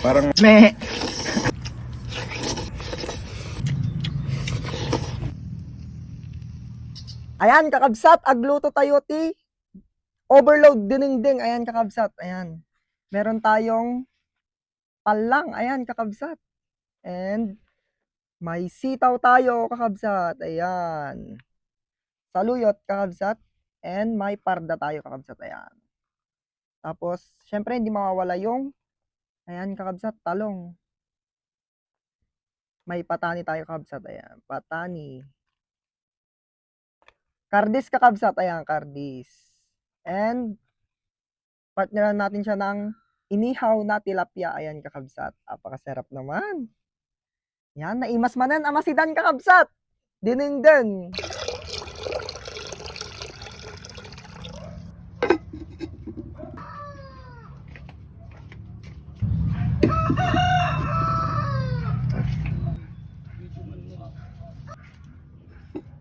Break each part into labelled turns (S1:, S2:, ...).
S1: Parang
S2: Meh. Ayan, kakabsat, agluto tayo ti overload dinengdeng. Ayan, kakabsat, ayan. Meron tayong palang, ayan, kakabsat. And may sitaw tayo, kakabsat. Ayan. Saluyot, kakabsat. And may parda tayo, kakabsat. Ayan. Tapos, syempre, hindi mawawala yung, ayan, kakabsat, talong. May patani tayo, kakabsat. Ayan, patani. Kardis, kakabsat. Ayan, kardis. And, partneran natin siya ng inihaw na tilapia. Ayan, kakabsat. Apakasarap naman. Yan, naimas manan amasidan, kakabsat. Dinengdeng.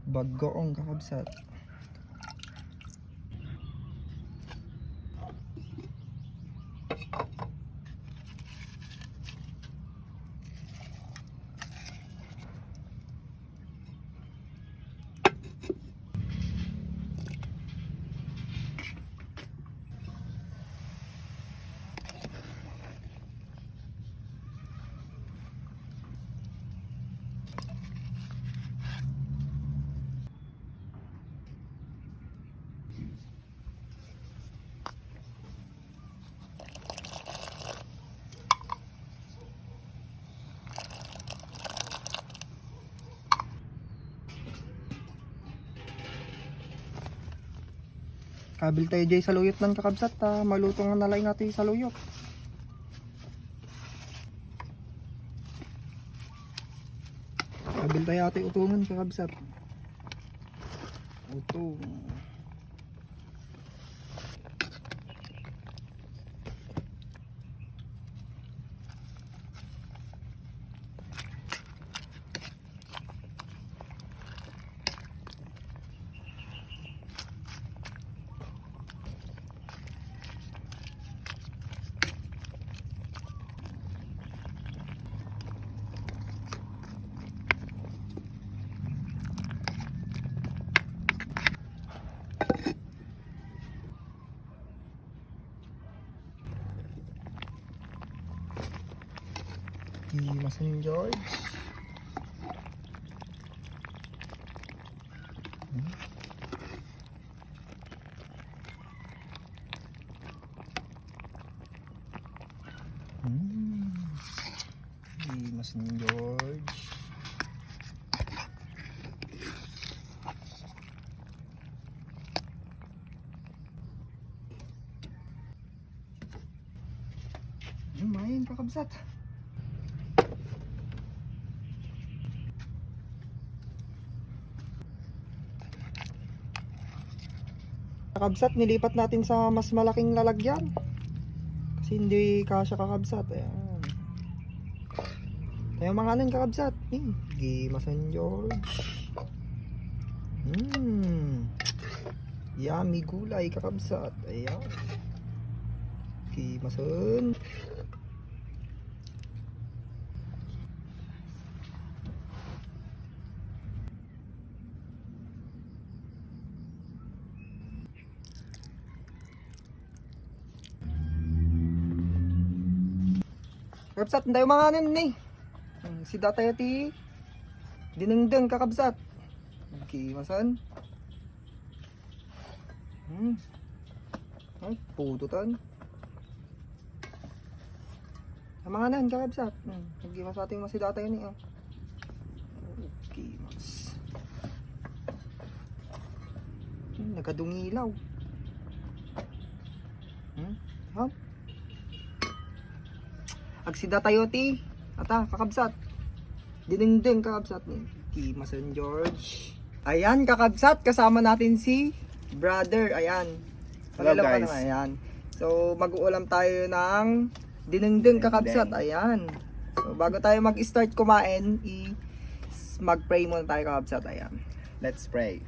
S2: Bagoong, kakabsat. Kabil tayo dyan sa luyot ng kakabsat. Maluto nga nalay natin sa luyot. Kabil tayo ate utungan, kakabsat. Utong. Masan George. Masan George. Main kakabsat. Kakabsat, nilipat natin sa mas malaking lalagyan. Kasi hindi kasya, kakabsat. Ayan. Kaya mga anin, kakabsat. Gimasan George. Yummy gulay, kakabsat. Ayan. Gimasan. Kakabsat, hindi yung mga anin ni. Si datay ti dinengdeng, kakabsat. Gimasan. Ay, pututan. Ang mga nan, kakabsat. Gimas ating masidata yun eh. Gimas. Nagkadungilaw. Hop. Agsida tayo ti. Ata, kakabsat. Dinengdeng, kakabsat ni Gimasan George. Ayan, kakabsat. Kasama natin si brother. Ayan.
S1: Hello guys.
S2: Naman, ayan. So, mag-uulam tayo ng dinengdeng, kakabsat. Ayan. So, bago tayo mag-start kumain, mag-pray muna tayo, kakabsat. Ayan.
S1: Let's pray.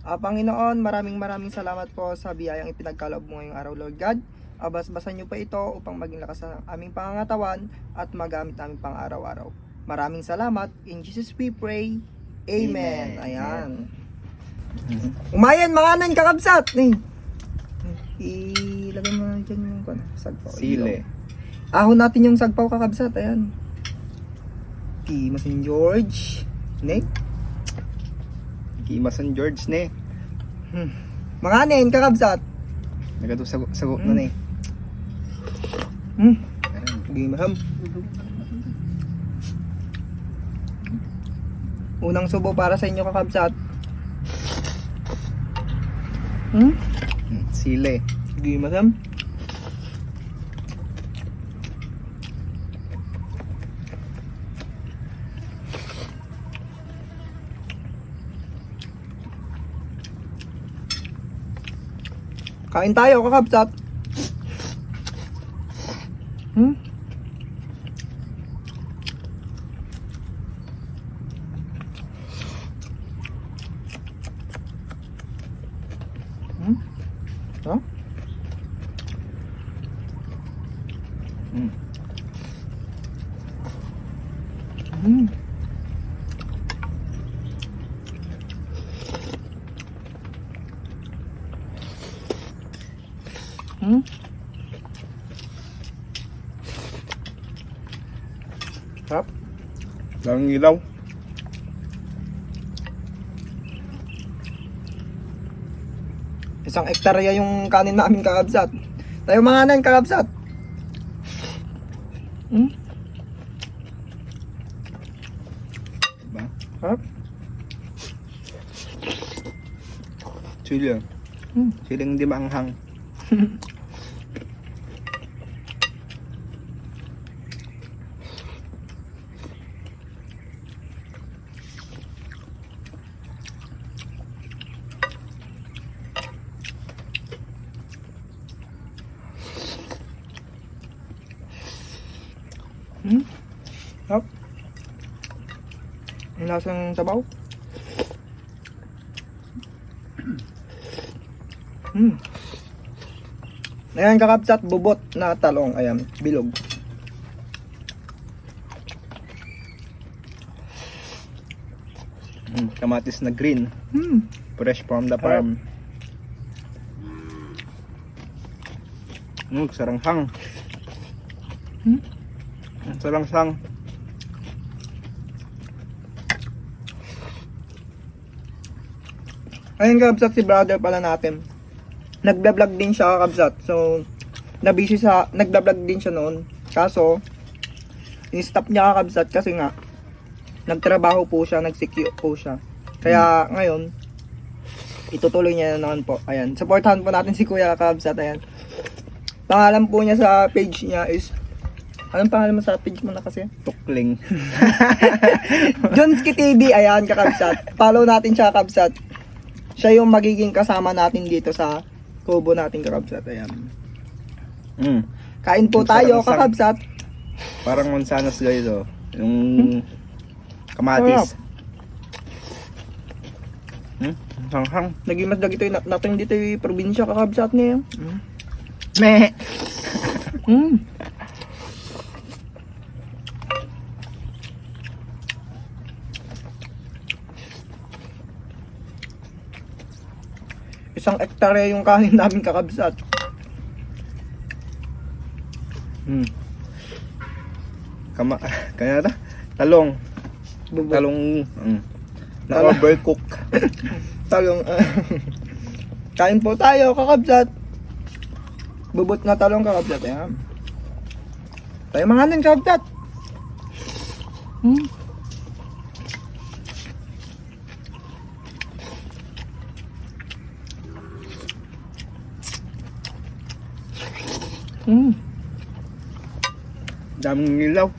S2: Panginoon, maraming salamat po sa biyayang ipinagkaloob mo ngayong araw, Lord God. Abas-basan nyo pa ito upang maging lakas ang aming pangangatawan at magamit namin pang araw-araw. Maraming salamat. In Jesus we pray. Amen.
S1: Amen.
S2: Ayan. Umayan mga nan kakabsat. Ilagay mo na dyan yung sagpaw.
S1: Sili.
S2: Ahon natin yung sagpaw kakabsat. Ayan. Masin George. Ne?
S1: Kimasan George ne.
S2: Mga nen kakabsat.
S1: Nagado sago na ne.
S2: Gimaham. Unang subo para sa inyo kakabsat.
S1: Sili.
S2: Gimaham. Kain tayo kakabsat. Huh? Sarap.
S1: Lang ilaw.
S2: Isang ektarya yung kanin namin kakabsat. Tayo mga nan kakabsat.
S1: Diba?
S2: Sarap.
S1: Sili. Siling di maanghang.
S2: Sarap. Ang lasang sabaw. Ayan kakabsat, bubot na talong. Ayan, bilog.
S1: Kamatis na green. Fresh from the farm. Saranghang. Saranghang.
S2: Ayun kakabsat, si brother pala natin. Nagda-vlog din siya kakabsat. So, nagda-vlog din siya noon. Kaso, in-stop niya kakabsat kasi nga, nagtrabaho po siya, nag-secure po siya. Kaya ngayon, itutuloy niya na naman po. Ayan, supportahan po natin si Kuya kakabsat. Ayan. Pangalan po niya sa page niya is, anong pangalan mo sa page mo na kasi?
S1: Tukling.
S2: Jonski TV, ayan kakabsat. Follow natin siya kakabsat. Siya yung magiging kasama natin dito sa kubo natin kakabsat. Ayan. Kain po tayo kakabsat.
S1: Parang mansanas guys oh. Yung kamatis. Hanghang.
S2: Naging mas dagito yung natin dito yung probinsya kakabsat niya.
S1: Meh.
S2: Isang ektarya yung kanin namin kakabsat.
S1: Kaya na? Talong.
S2: Bubot.
S1: Talong. Na-overcook.
S2: Talong. Kain po tayo kakabsat. Bubot na talong kakabsat. Ayan. Tayo mga nan kakabsat.
S1: Daming ilaw.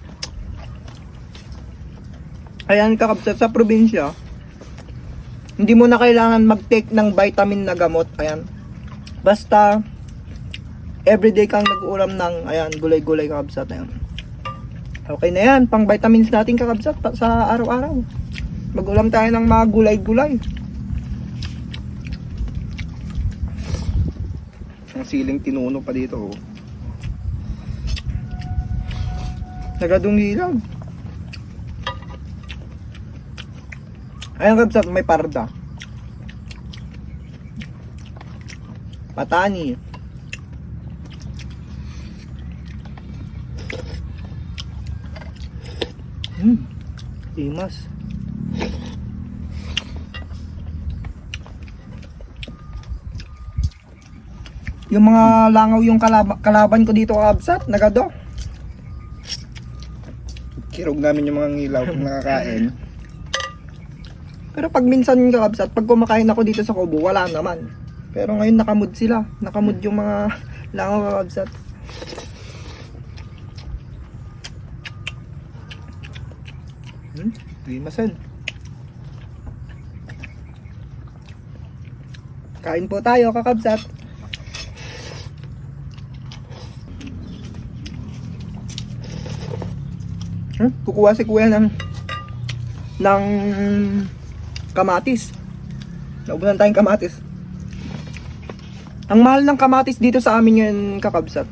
S2: Ayan kakabsat, sa probinsya, hindi mo na kailangan mag-take ng vitamin na gamot. Ayan. Basta, everyday kang nag-uulam ng, ayan, gulay-gulay kakabsat. Ayan. Okay na yan, pang vitamins natin kakabsat sa araw-araw. Mag-ulam tayo ng mga gulay-gulay.
S1: Ang siling tinuno pa dito oh. Nagadong ilaw. Ayan kabsat, may parda. Patani. Imas. Yung mga langaw yung kalaban ko dito kabsat, nagado. Kirog namin yung mga ngilaw kung nakakain. Pero pag minsan kabsat, pag kumakain ako dito sa Kubo, wala naman. Pero ngayon nakamod sila. Nakamod yung mga langaw kabsat. Limasan. Kain po tayo kakabsat. Kukuha si kuya ng kamatis. Naubusan tayong kamatis. Ang mahal ng kamatis dito sa amin ngayon kakabsat.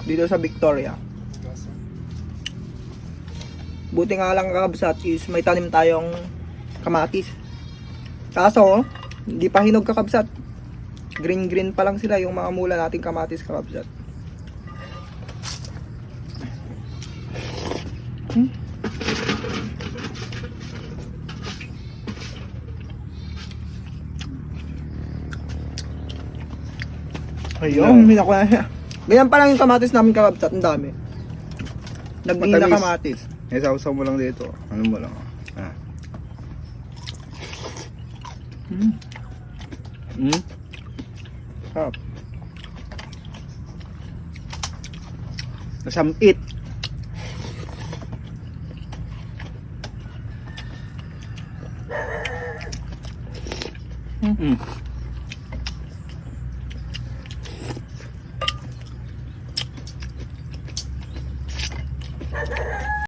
S1: Dito sa Victoria. Buti nga lang kakabsat is may tanim tayong kamatis. Kaso, hindi pa hinog kakabsat. Green pa lang sila yung mga mula nating kamatis kakabsat. Ayun, hindi ako na. Ganyan pa lang yung kamatis namin kakabsat, ang dami. Naging na kamatis.
S3: Isaw-saw mo lang dito. Ano mo lang. Ah.
S1: Sarap. Nasamit.